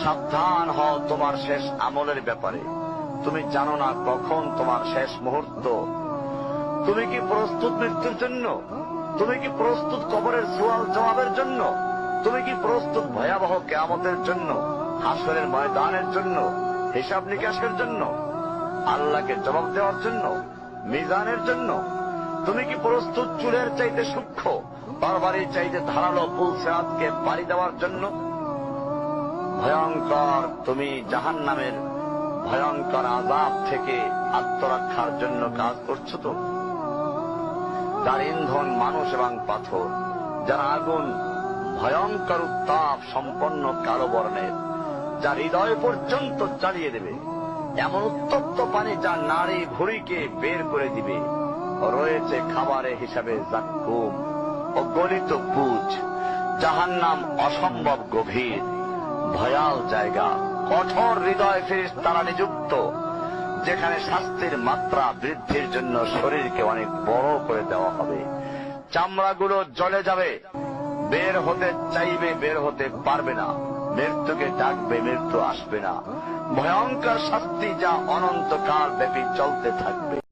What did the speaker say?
সাবধান হও তোমার শেষ আমলের ব্যাপারে। তুমি জানো না কখন তোমার শেষ মুহূর্ত। তুমি কি প্রস্তুত মৃত্যুর জন্য? তুমি কি প্রস্তুত কবরের সওয়াল জবাবের জন্য? তুমি কি প্রস্তুত ভয়াবহ কিয়ামতের জন্য, হাসরের ময়দানের জন্য, হিসাব নিকাশের জন্য, আল্লাহকে জবাব দেওয়ার জন্য, মিজানের জন্য? তুমি কি প্রস্তুত চুলের চাইতে সূক্ষ্ম, তরবারির চাইতে ধারালো পুল সিরাতকে পাড়ি দেওয়ার জন্য? ভয়ঙ্কর তুমি জাহান্নামের ভয়ঙ্কর আযাব থেকে আত্মরক্ষার জন্য কাজ করছো তো? তার ইন্ধন মানুষ এবং পাথর, যারা আগুন ভয়ঙ্কর উত্তাপ সম্পন্ন কালো বর্ণের, যা হৃদয় পর্যন্ত জ্বালিয়ে দেবে, এমন উত্তপ্ত পানি যা নাড়ি ভুঁড়িকে বের করে দিবে। রয়েছে খাবারে হিসাবে জাক্কুম ও গলিত পুজ। জাহান্নাম অসম্ভব গভীর, ভয়াল জায়গা, কঠোর হৃদয় ফেরেশতারা নিযুক্ত, যেখানে শাস্তির মাত্রা বৃদ্ধির জন্য শরীরকে অনেক বড় করে দেওয়া হবে। চামড়াগুলো জ্বলে যাবে, বের হতে চাইবে, বের হতে পারবে না। মৃত্যুকে ডাকবে, মৃত্যু আসবে না। ভয়ঙ্কর শাস্তি যা অনন্তকাল ব্যাপী চলতে থাকবে।